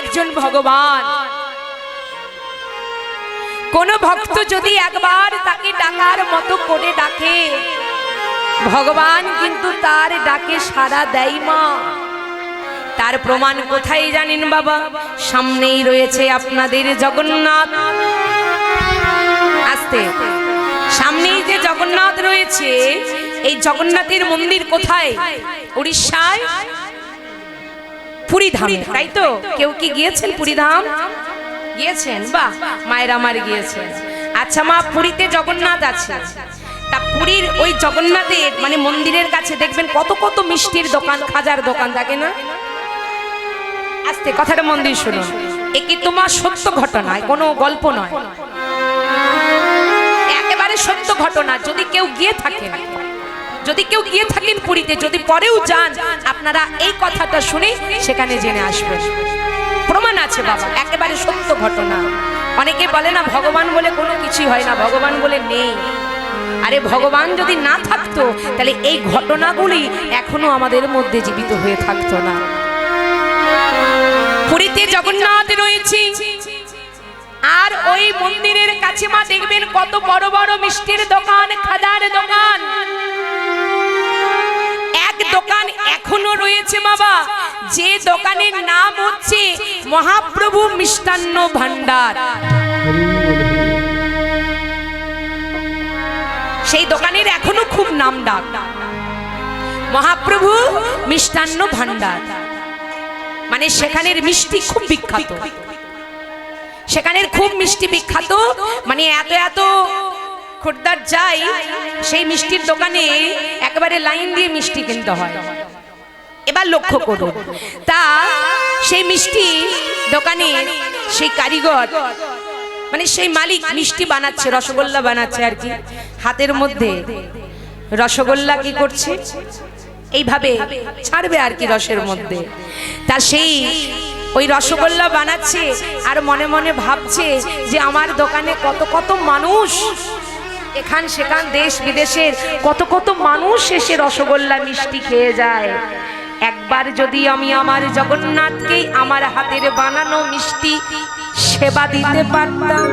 একজন ভগবান। কোন ভক্ত যদি একবার তাকে ডাকার মতো করে ডাকে, ভগবান কিন্তু তার ডাকে সাড়া দেয় মা। তার প্রমাণ কোথায় জানেন বাবা? সামনেই রয়েছে আপনাদের জগন্নাথ। আস্তে, সামনেই যে জগন্নাথ রয়েছে, এই জগন্নাথের মন্দির কোথায়? উড়িষ্যায় পুরী ধামে, তাই তো? কেউ কি গিয়েছেন পুরী ধাম? গিয়েছেন? বাহ, মায়ের আমার গিয়েছেন। আচ্ছা মা, পুরীতে জগন্নাথ আছে, তা পুরীর ওই জগন্নাথের মানে মন্দিরের কাছে দেখবেন কত কত মিষ্টির দোকান, খাজার দোকান থাকে না? আস্তে, কথাটা মন দিয়ে শুনুন, এ কি তোমার সত্য ঘটনা, কোনো গল্প নয়, একেবারে সত্য ঘটনা। যদি কেউ গিয়ে থাকেন পুরীতে, যদি পরেও যান, আপনারা এই কথাটা শুনে সেখানে জেনে আসবেন। প্রমাণ আছে বাবা, একেবারে সত্য ঘটনা। অনেকে বলে না ভগবান বলে কোনো কিছুই হয় না, ভগবান বলে নেই। আরে ভগবান যদি না থাকতো তাহলে এই ঘটনাগুলি এখনো আমাদের মধ্যে জীবিত হয়ে থাকতো না। পুরীতে জগন্নাথ রয়েছে, আর ওই মন্দিরের কাছে মা দেখবেন কত বড় বড় মিষ্টির দোকান, খাজার দোকান। এক দোকান এখনো রয়েছে বাবা, যে দোকানের নাম হচ্ছে মহাপ্রভু মিষ্টান্ন ভান্ডার। সেই দোকানের এখনো খুব নাম ডাক, মহাপ্রভু মিষ্টান্ন ভান্ডার। মানে সেখানের মিষ্টি খুব বিখ্যাত, সেখানের খুব মিষ্টি বিখ্যাত। মানে এত এত খরিদ্দার যায় সেই মিষ্টির দোকানে, একেবারে লাইন দিয়ে মিষ্টি কিনতে হয়। এবার লক্ষ্য করুন, তা সেই মিষ্টি দোকানে সেই কারিগর মানে সেই মালিক মিষ্টি বানাচ্ছে, রসগোল্লা বানাচ্ছে আর কি, হাতের মধ্যে রসগোল্লা কি করছে, এইভাবে ছাড়বে আর কি রসের মধ্যে। তা সেই ওই রসগোল্লা বানাচ্ছে আর মনে মনে ভাবছে যে আমার দোকানে কত কত মানুষ, এখান সেখান দেশ বিদেশের কত কত মানুষ এসে রসগোল্লা মিষ্টি খেয়ে যায়। একবার যদি আমি আমার জগন্নাথকে আমার হাতের বানানো মিষ্টি সেবা দিতে পারতাম।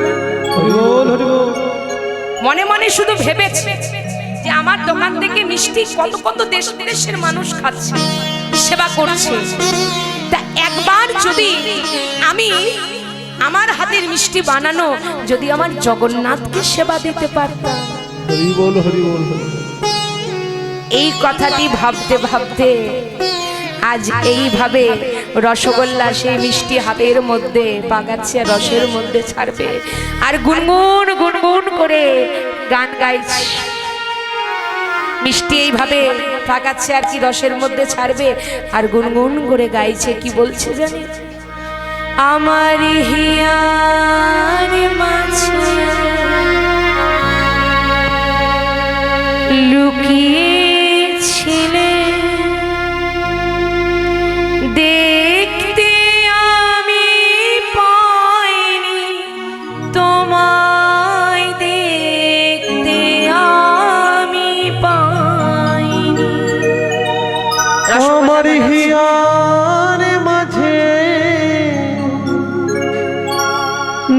মনে মনে শুধু ভেবেছে যে আমার দোকান থেকে মিষ্টি কত কত দেশ বিদেশের মানুষ খাচ্ছে, সেবা করছে। তা একবার যদি আমি আমার হাতের মিষ্টি বানানো যদি আমার জগন্নাথকে সেবা দিতে পারতাম। এই কথাটি ভাবতে ভাবতে আজ এইভাবে রসগোল্লা সেই মিষ্টি হাতের মধ্যে পাকাচ্ছে, রসের মধ্যে ছাড়বে আর গুনগুন গুনগুন করে গান গাইছে। মিষ্টি এইভাবে পাকাচ্ছে আর কি রসের মধ্যে ছাড়বে আর গুনগুন করে গাইছে, কি বলছে জানি? আমার হিয়ার মাঝে লুকিয়েছিলে দেখতে আমি পাইনি, তোমায় দেখতে আমি পাইনি। আমার হিয়ার মাঝে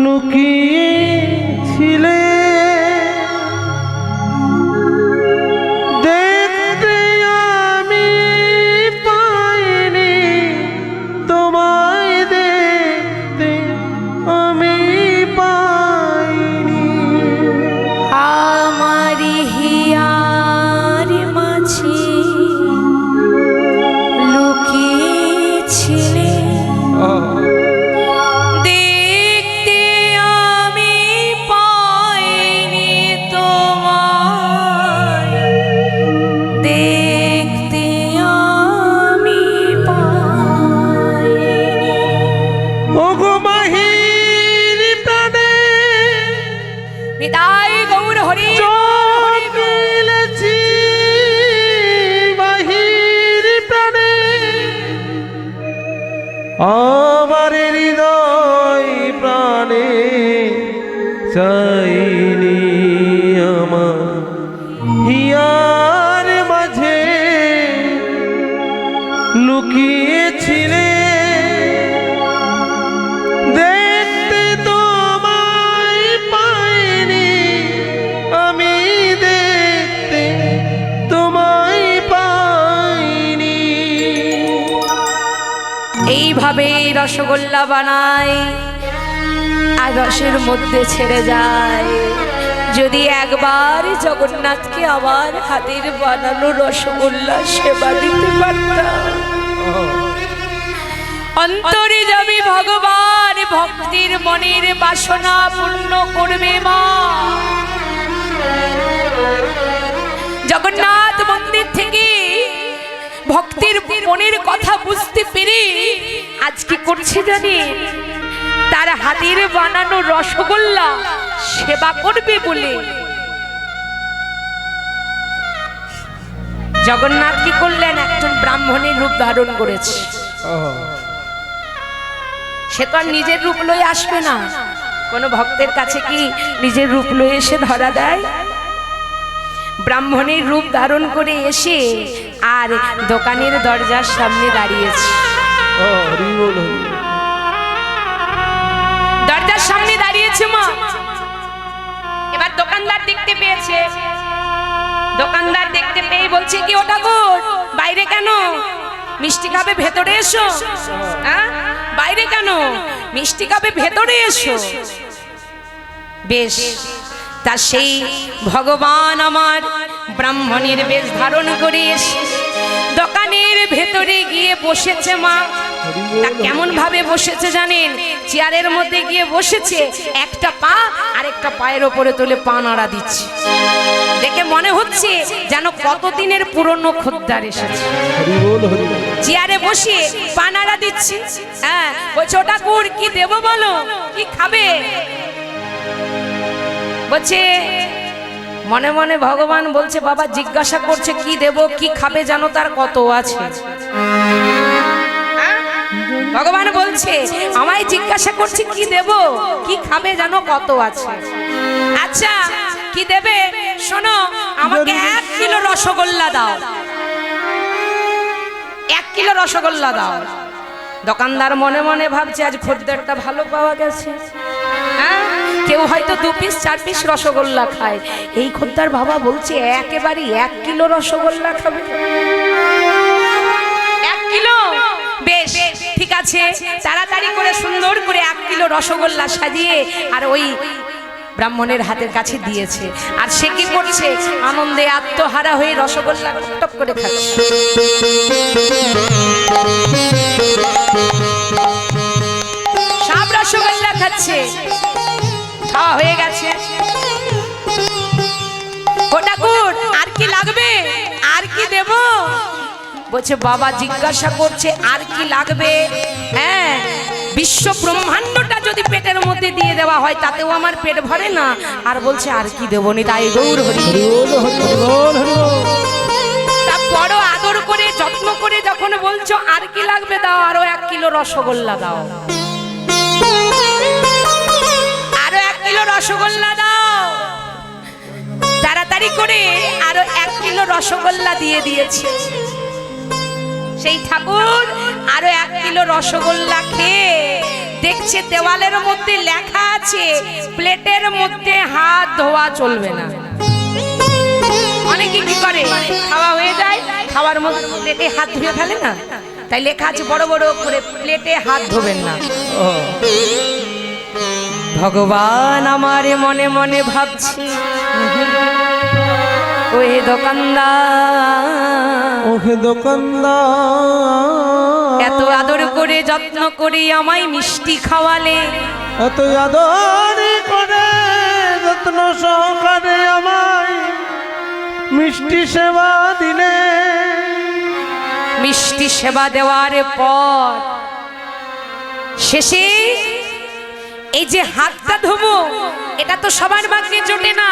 লুকিয়েছিলে দেখতে আমি পাইনি, তোমায় দেখতে আমি পাইনি। আমার হিয়ার মাঝে লুকিয়েছিলে দেখতে আমি পাইনি, তোমায় দেখতে আমি পাইনি। ওগো মাহির প্রাণে নিতাই গৌর হরি চোখিলেছি, মাহির প্রাণে আমার হৃদয় প্রাণে চাইনি, আমার হিয়ার মাঝে লুকিয়েছিলে এইভাবে রসগোল্লা বানায় আর রসের মধ্যে ছেড়ে যায়। যদি একবার জগন্নাথকে আমার হাতের বানানো রসগোল্লা সেবা দিতে পারতাম, অন্তরে যাবে ভগবান ভক্তির মনের বাসনা পূর্ণ করবে মা। জগন্নাথ মন্দির থেকে ভক্তির মনের কথা বুঝতে পেরে আজ কি করছে জানেন, তার হাতের বানানো রসগোল্লা সেবা করবে বলে জগন্নাথ কি করলেন, একজন ব্রাহ্মণের রূপ ধারণ করেছে। সে তো আর নিজের রূপ লয়ে আসবে না, কোনো ভক্তের কাছে কি নিজের রূপ লয়ে এসে ধরা দেয়? ব্রাহ্মণের রূপ ধারণ করে এসে আর দোকানের দরজার সামনে দাঁড়িয়েছে। দরজার সামনে দাঁড়িয়েছে মা। এবার দোকানদার দেখতে পেয়েছে, দোকানদার দেখতে পেয়ে বলছে কি ও ঠাকুর বাইরে কেন, মিষ্টি খাবে ভেতরে এসো। হ্যাঁ বাইরে কেন, মিষ্টি খাবে ভেতরে এসো। বেশ, তা সেই ভগবান আমার ব্রাহ্মণের বেশ ধারণ করে এসে দোকানের ভেতরে গিয়ে বসেছে মা। তা কেমন ভাবে বসেছে জানেন, চেয়ারের মধ্যে গিয়ে বসেছে, একটা পা আর একটা পায়ের ওপরে তুলে পা নাড়া দিচ্ছে। দেখে মনে হচ্ছে যেন কতদিনের পুরনো খদ্দার এসেছে। চেয়ারে বসে পা নাড়া দিচ্ছে। হ্যাঁ বলছে ওটা কুর কি দেবো বলো, কি খাবে? বলছে মনে মনে ভগবান বলছে বাবা জিজ্ঞাসা করছে কি দেব কি খাবে জানো তার কত আছে। ভগবান বলছে আমায় জিজ্ঞাসা করছে কি দেব কি খাবে জানো কত আছে। আচ্ছা কি দেবে শোনো, আমাকে 1 কিলো রসগোল্লা দাও, 1 কিলো রসগোল্লা দাও। দোকানদার মনে মনে ভাবছে আজ খদ্দেরটা ভালো পাওয়া গেছে। হ্যাঁ কেউ হয়তো 2 পিস 4 পিস রসগোল্লা খায়, এই খদ্দার বাবা বলছে একেবারে 1 কিলো রসগোল্লা খাবে। 1 কিলো বেশ ঠিক আছে, তাড়াতাড়ি করে সুন্দর করে 1 কিলো রসগোল্লা সাজিয়ে আর ওই ব্রাহ্মণের হাতের কাছে দিয়েছে। আর সে কি করছে, আনন্দে আত্মহারা হয়ে রসগোল্লা টপ করে খাচ্ছে। সব রসগোল্লা খাচ্ছে, খাওয়া হয়ে গেছে। ও ঠাকুর আর কি লাগবে, আর কি দেব? বলছে বাবা জিজ্ঞাসা করছে আর কি লাগবে। হ্যাঁ বিশ্ব ব্রহ্মাণ্ডটা যদি পেটের মধ্যে দিয়ে দেওয়া হয় তাতেও আমার পেট ভরে না, আর বলছে আর কি দেবো নি তাই গৌর হরি। তা বড় আদর করে যত্ন করে যখন বলছো আর কি লাগবে দাও, আরো 1 কিলো রসগোল্লা দাও, আরো 1 কিলো রসগোল্লা দাও। তাড়াতাড়ি করে আরো 1 কিলো রসগোল্লা দিয়ে দিয়েছে। সেই ঠাকুর আরো 1 কিলো রসগোল্লা খেয়ে দেখছে দেওয়ালের মধ্যে লেখা আছে প্লেটের মধ্যে হাত ধোয়া চলবে না। অনেকে কি করে খাওয়া হয়ে যায়, খাওয়ার মধ্যে প্লেটে হাত ধুয়ে ফেলে না, তাই লেখা আছে বড় বড় করে প্লেটে হাত ধোবেন না। ভগবান আমার মনে মনে ভাবছি ওহে দোকানদার, ওহে দোকানদার, এত আদর করে যত্ন করে আমায় মিষ্টি খাওয়ালে, এত আদর করে যত্ন সহকারে আমায় মিষ্টি সেবা দিলে। মিষ্টি সেবা দেওয়ার পর শেষে এই যে হাতটা ধোবো এটা তো সবার ভাগ্যে জোটে না।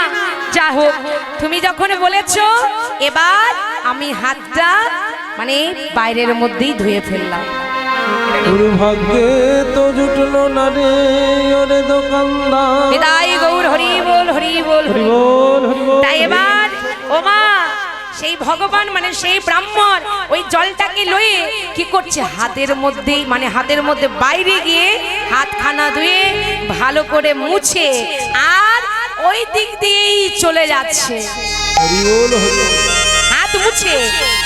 যা হোক তুমি যখন বলেছো এবার আমি হাতটা মানে বাইরের মধ্যেই ধুয়ে ফেললাম। ভাগ্যে তো জুটলো না রে ওরে দোকানদার। বিদায় গৌর হরি বল হরি বল হরি বল। তাই এবার ও মা সেই ভগবান মানে সেই ব্রাহ্মণ ওই জলটাকে লয়ে কি করছে হাতের মধ্যে মানে হাতের মধ্যে বাইরে গিয়ে হাতখানা ধুয়ে ভালো করে মুছে আর ওই দিক দিয়েই চলে যাচ্ছে। হাত মুছে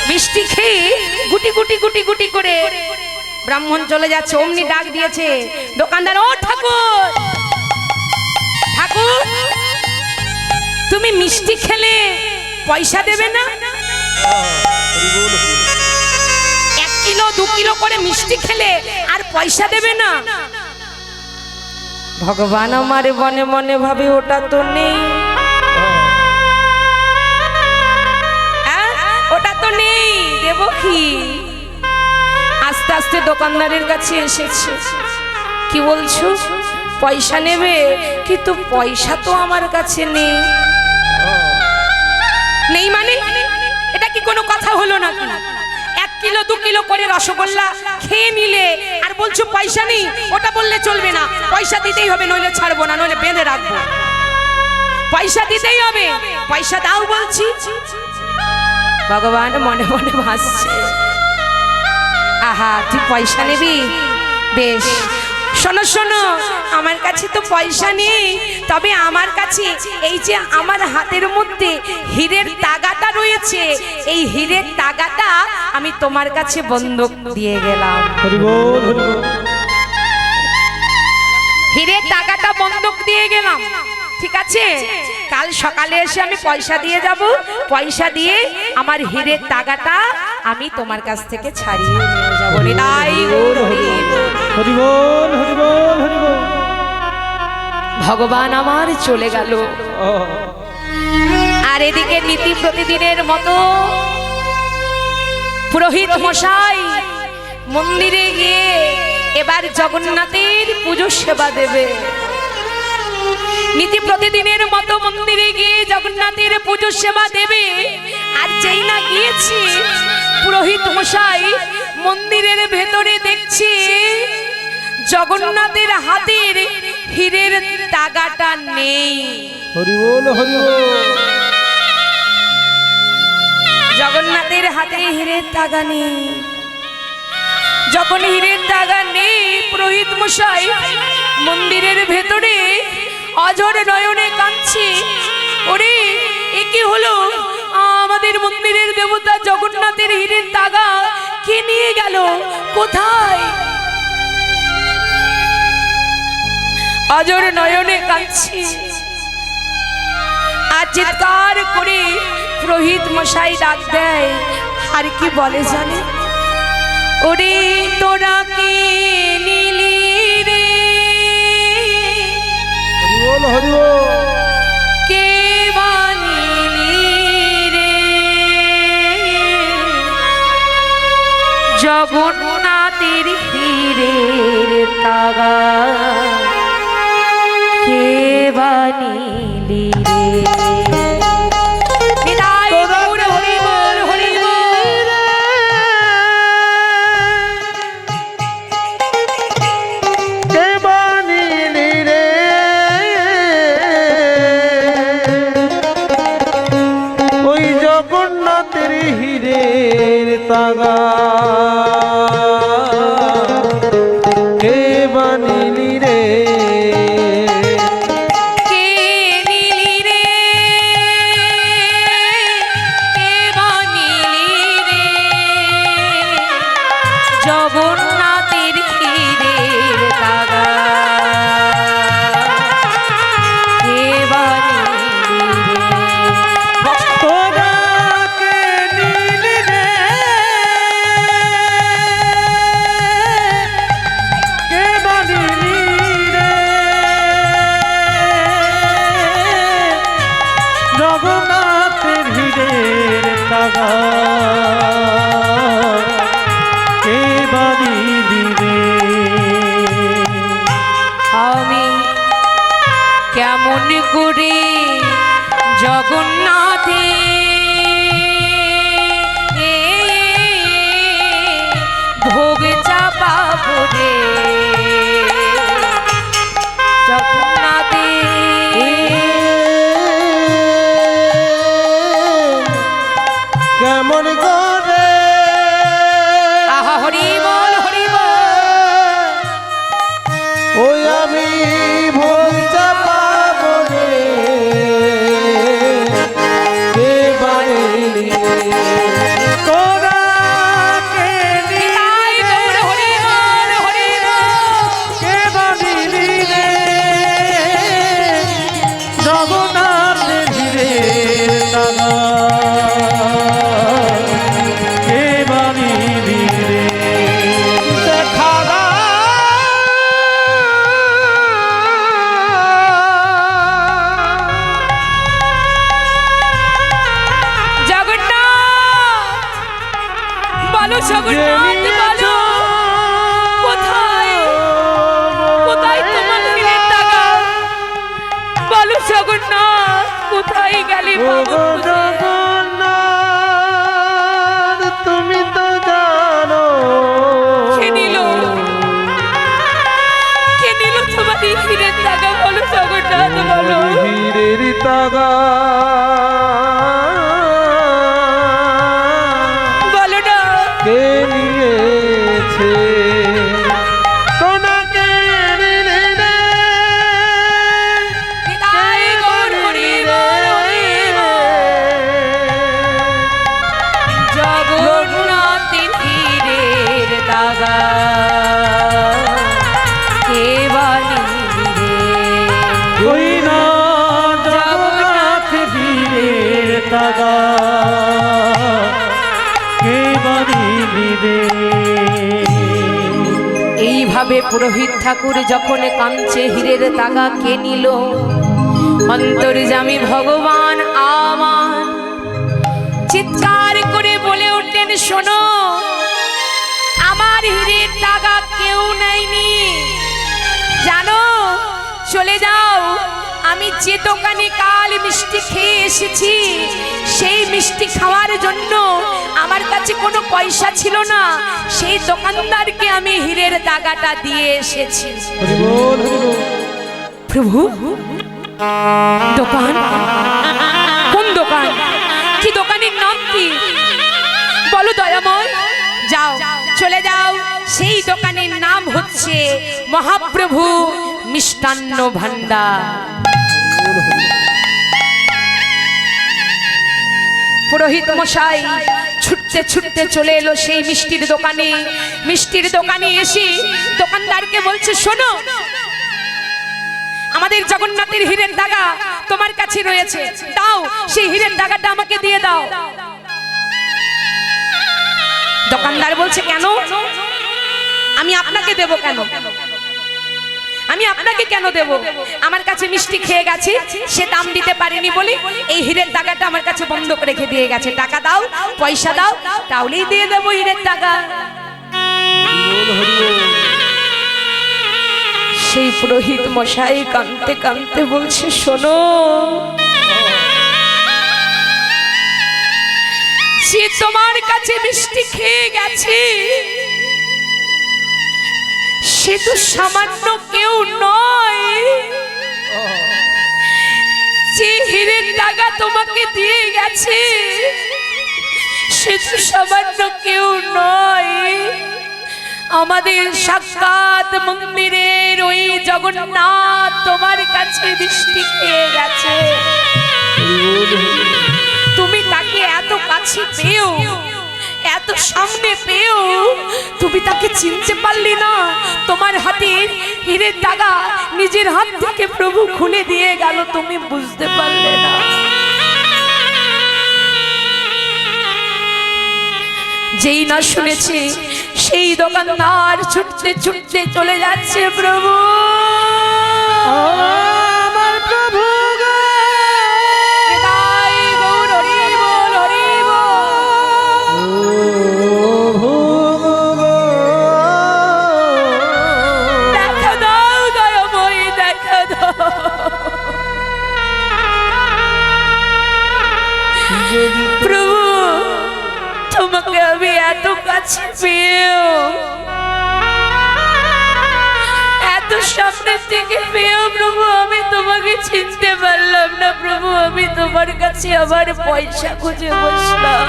মিষ্টি খেয়ে গুটি গুটি গুটি গুটি করে ব্রাহ্মণ চলে যাচ্ছে, অমনি ডাক দিয়েছে দোকানদার, ও ঠাকুর ঠাকুর, তুমি মিষ্টি খেলে পয়সা দেবে না? 1 কিলো 2 কিলো করে মিষ্টি খেলে আর পয়সা দেবে না? ভগবান আমার মনে মনে ভাবে ওটা তো নেই, ওটা তো নেই, দেব কি? আস্তে আস্তে দোকানদারের কাছে এসেছে, কি বলছো, পয়সা নেবে? কিন্তু পয়সা তো আমার কাছে নেই। নেই মানে এটা কি কোনো কথা হলো নাকি? 1 কিলো 2 কিলো করে রসগোল্লা খেয়ে নিলে আর বলছো পয়সা নেই, ওটা বললে চলবে না, পয়সা দিতেই হবে, নইলে ছাড়বো না, নইলে বেঁধে রাখবো, পয়সা দিতেই হবে, পয়সা দাও বলছি। ভগবান মনে মনে ভাসছে, আহা তুই পয়সা নিবি, বেশ, শোনো শোনো, আমার কাছে তো পয়সা নেই, তবে আমার কাছে এই যে আমার হাতের মধ্যে হীরের তাগাটা রয়েছে, এই হীরের তাগাটা আমি তোমার কাছে বন্ধক দিয়ে গেলাম। হরি বল, হরি বল। হীরের টাকাটা বন্ধক দিয়ে গেলাম, ঠিক আছে, কাল সকালে এসে আমি পয়সা দিয়ে যাব, পয়সা দিয়ে আমার হীরের টাকাটা আমি তোমার কাছ থেকে ছাড়িয়ে নিয়ে যাবো। নিতাই গৌর হরি বল। হরি বল, হরি বল, হরি বল। ভগবান আমার চলে গেল, আর এদিকে নীতি প্রতিদিনের মতো পুরোহিত মশাই মন্দিরে গিয়ে এবার জগন্নাথের পুজো সেবা দেবে। নীতি প্রতিদিনের মতো মন্দিরে গিয়ে জগন্নাথের পুজো সেবা দেবে, আর যেই না গিয়েছি পুরোহিত মশাই মন্দিরের ভেতরে দেখছি জগন্নাথের হাতের হীরের তাগাটা নেই। হরি বল, হরি বল। জগন্নাথের হাতে হীরের তাগা নেই। যখন হীরের তাগা নেই, পুরোহিত মশাই মন্দিরের ভেতরে অঝর নয়নে কাঁদছে, ওরে এ কি হলো, আমাদের মন্দিরের দেবতা জগন্নাথের হীরের তাগা কে নিয়ে গেল, কোথায়? অঝর নয়নে কাঁদছে, আর চিৎকার করে পুরোহিত মশাই ডাক দেয়, আর কি বলে জানে, ওরে তোরা কে নিলি রে, হরি বল, হরি বল। কে বানিলি রে, জগন্নাথের হীরের তাগা কে বানিলি রে। নিতাই গৌর হরি বল, হরি বল। কে বানিলি রে, ওই জগন্নাথের হীরের তাগা কে বানিলি রে, কে নিলি রে, কে বানিলি রে, জগন্নাথের হীরের তাগা কে বানিলি রে। তোরা কে নিলি রে, কে বানিলি রে, জগন্নাথের হীরের তাগা কে বানিলি বলো জগন্নাথ, বলো কোথায় কোথায় তোমার হীরের দাগা? বলো জগন্নাথ, কোথায় গেলে পাবো খুঁজে? তুমি তো জানো কে নিল তোমার এই হীরের দাগা? বলো জগন্নাথ, বলো। হীরের দাগা বলো না কে নিয়েছে? তোমাকে নিলে রে, নিতাই গৌর হরি বল, হরি বল। জগন্নাথের হীরের দাগা কে বা নিলে? ওই না জগন্নাথ হীরের দাগা কে বাড়ি দিবে? এইভাবে পুরোহিত ঠাকুর যখন কাঁদছে হীরের দাগা কে নিল, অন্তর্যামী ভগবান আমার চিৎকার করে বলে উঠলেন, শোনো, আমার হীরের দাগা কেউ নেয়নি, জানো? চলে যাও। আমি যে দোকানে কাল মিষ্টি খেয়ে এসেছি, সেই মিষ্টি খাওয়ার জন্য আমার কাছে কোনো পয়সা ছিল না, সেই দোকানদারকে আমি হীরের দাগাটা দিয়ে এসেছি। হরি বল, হরি বল। প্রভু, দোকান? কোন দোকান? কি দোকানের নাম কি? বলো দয়াময়। যাও, চলে যাও। সেই দোকানের নাম হচ্ছে মহাপ্রভু মিষ্টান্ন ভান্ডার। পুরোহিত মশাই ছুটতে ছুটতে চলে এলো সেই মিষ্টির দোকানে। মিষ্টির দোকানে এসে দোকানদারকে বলছে, শোনো, আমাদের জগন্নাথের হীরের দাগা তোমার কাছে রয়েছে, দাও, সেই হীরের দাগাটা আমাকে দিয়ে দাও। দোকানদার বলছে, কেন? আমি আপনাকে দেব কেন? আমি আপনাকে কেন দেব? আমার কাছে মিষ্টি খেয়ে গেছে, সে দাম দিতে পারেনি বলে এই হীরের দাগাটা আমার কাছে বন্ধক রেখে দিয়ে গেছে। টাকা দাও, পয়সা দাও, তাহলেই দিয়ে দেবো হীরের দাগা। সেই পুরোহিত মশাই কাঁদতে কাঁদতে বলছে, শোনো, সে তোমার কাছে মিষ্টি খেয়ে গেছে, সে তো সামান্য কেউ নয়। যে হীরের দাগা তোমাকে দিয়ে গেছে, সে তো সামান্য কেউ নয়। আমাদের সাক্ষাৎ মন্দিরের ওই জগন্নাথ তোমার কাছে মিষ্টি খেয়ে গেছে। তুমি তাকে এত কাছে পেও, এত সামনে পেও, তুমি তাকে চিনতে পারলে না। তোমার হাতের হীরের দাগা নিজের হাত থেকে প্রভু খুলে দিয়ে গেল, তুমি বুঝতে পারলে না। যেই না শুনেছে, সেই দোকানদার ছুটতে ছুটতে চলে যাচ্ছে, প্রভু, আমার প্রভু গো, নিতাই গৌর হরি বল, হরি বল। দেখা দাও দয়াময়, দেখা দাও। প্রভু, তোমাকে আমি এত কাছে পেয়েও, এত সামনে থেকে পেয়েও প্রভু আমি তোমাকে চিনতে পারলাম না। প্রভু, আমি তোমার কাছে আবার পয়সা খুঁজে বসলাম,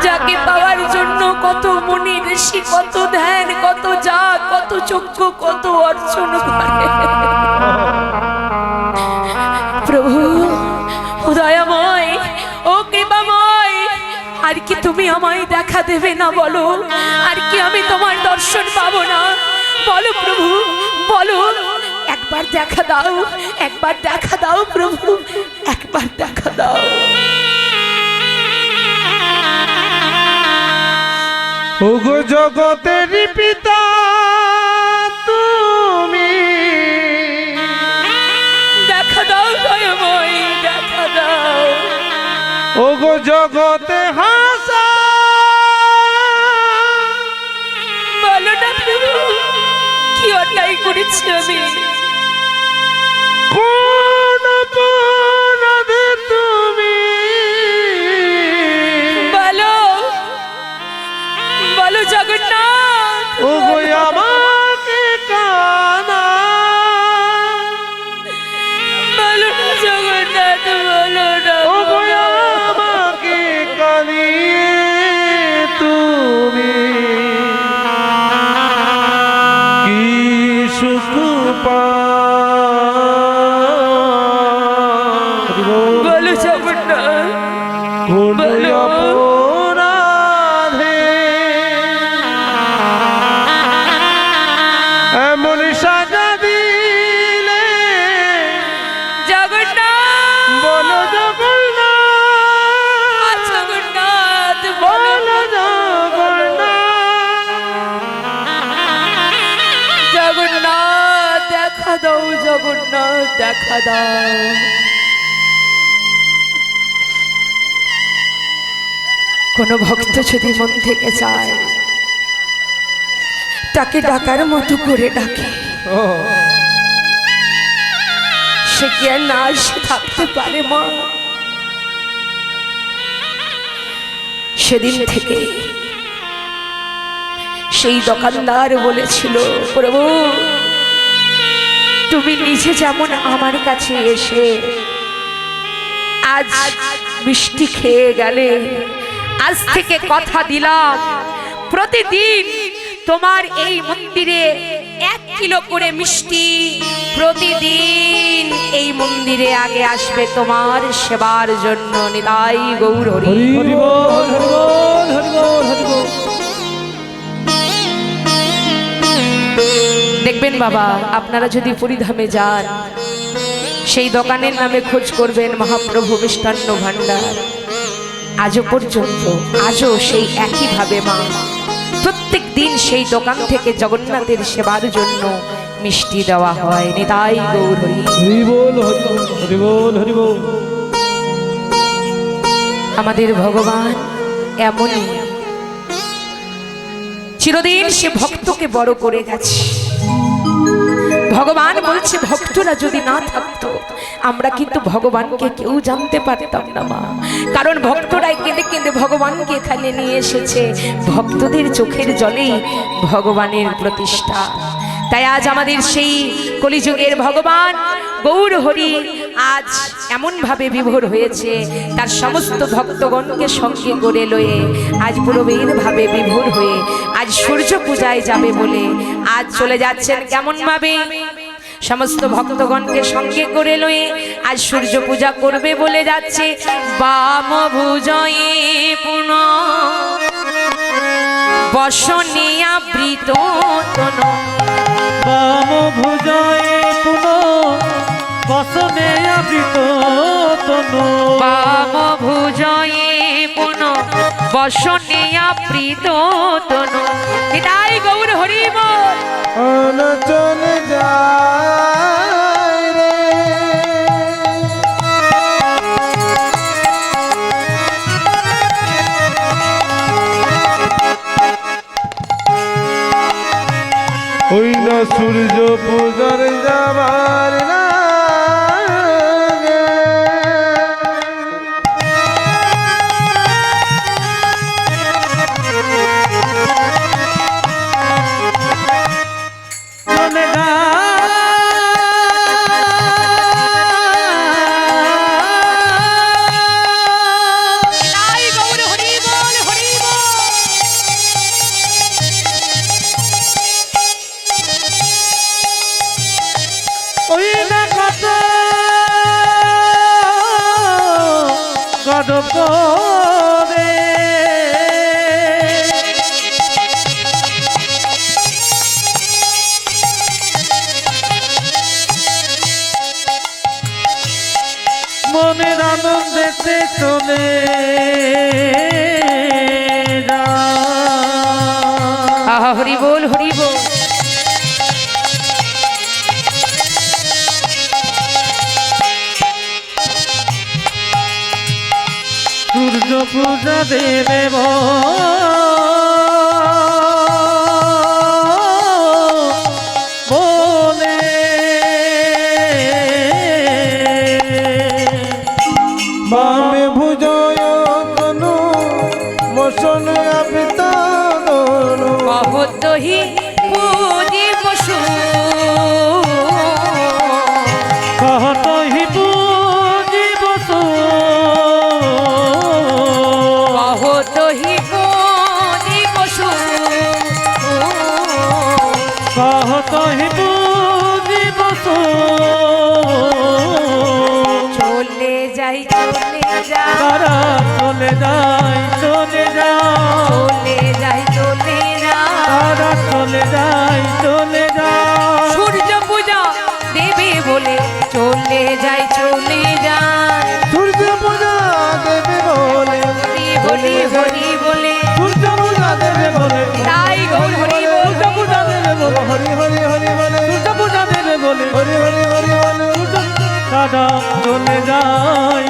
যাকে পাওয়ার জন্য কত মুনি ঋষি, কত ধ্যান, কত যাগ, কত যজ্ঞ, কত অর্চন করে। প্রভু, ও দয়াময়, ও কৃপাময়, আর কি তুমি আমায় দেখা দেবে না? বলো, আর কি আমি তোমার দর্শন পাবো না? বলো প্রভু, বলো, একবার দেখা দাও, একবার দেখা দাও প্রভু, একবার দেখা দাও। ওগো জগতের পিতা তুমি, দেখা দাও দয়াময়, দেখা দাও। ওগো জগতে হাসা আমি? কোন অপরাধে তুমি বলো বলো জগন্নাথ, ওগো আমাকে কানা বলো না জগন্নাথ, বলো না, ওগো আমাকে কানিয়ে তুমি কি সুখ পাও বলো জগন্নাথ, কোন বলো। অপরাধে এমন সাজা দিলে জগন্নাথ, বলো জগন্নাথ, জগন্নাথ, বলো জগন্নাথ, জগন্নাথ দেখা দাও, জগন্নাথ দেখা দাও। কোন ভক্ত যদি মন থেকে চায় তাকে ডাকার মতো করে ডাকে, ও সে কি আর না এসে থাকতে পারে মা? সেদিন থেকে সেই দোকানদার বলেছিল, প্রভু তুমি নিজে যেমন আমার কাছে এসে আজ মিষ্টি খেয়ে গেলে, আজ থেকে কথা দিলাম প্রতিদিন তোমার এই মন্দিরে 1 কিলো করে মিষ্টি প্রতিদিন এই মন্দিরে আগে আসবে তোমার সেবার জন্য। নিতাই গৌর হরি। হরি বল হরি বল হরি বল হরি বল। দেখবেন বাবা, আপনারা যদি পুরীধামে যান সেই দোকানের নামে খোঁজ করবেন মহাপ্রভু মিষ্টান্ন ভাণ্ডার। আজও পর্যন্ত আজও সেই একইভাবে মা প্রত্যেক দিন সেই দোকান থেকে জগন্নাথের সেবার জন্য মিষ্টি দেওয়া হয়। নিতাই গৌর হরি। হরি বল হরি বল হরি বল হরি বল। আমাদের ভগবান এমনই, চিরদিন সে ভক্তকে বড় করে গেছে। ভগবান বলছে ভক্তরা যদি না থাকতো আমরা কিন্তু ভগবানকে কেউ জানতে পারতাম না মা, কারণ ভক্তরাই কেঁদে কেঁদে ভগবানকে এখানে নিয়ে এসেছে। ভক্তদের চোখের জলেই ভগবানের প্রতিষ্ঠা। তাই আজ আমাদের সেই কলিযুগের ভগবান গৌর হরি আজ এমন ভাবে বিভোর হয়েছে, তার সমস্ত ভক্তগণকে সঙ্গে করে লয়ে আজ পুরবের ভাবে বিভোর হয়ে আজ সূর্য পূজায় যাবে বলে আজ চলে যাচ্ছেন। কেমন ভাবে সমস্ত ভক্তগণকে সঙ্গে করে লয়ে আজ সূর্য পূজা করবে বলে যাচ্ছে। বাম ভুজয়ে পুন বসনিয়া বৃত তন, বাম ভুজয়ে পুন বসনে আবৃত তনু, বাম ভুজয়ে পুন বসনিয়া বৃত তনু। নিতাই গৌর হরি বল। চলে যায় রে ওই না সূর্য পূজার যাবার না ওই না কত গদপ রে মনের আনন্দেতে চলে আহা হরি বল হরি বল। সূর্য পূজা দেবে বলে বসন বিতরণ কহতহি পুজি বসু কহতহি পুজি বসু কহতহি পুজি বসু কহতহি পুজি বসু চলে যাই তারা চলে যায় চলে যায় চলে যাই তারা চলে যায় চলে যায় সূর্য পূজা দেবে বলে চলে যাই সূর্য পূজা দেবে বলে হরি হরি বলে সূর্য পূজা দেবে বলে তাই গৌর হরি বল সূর্য পূজা দেবে বলে হরি হরি হরি বলে সূর্য পূজা দেবে বলে হরি হরি হরি বলে তারা চলে যায়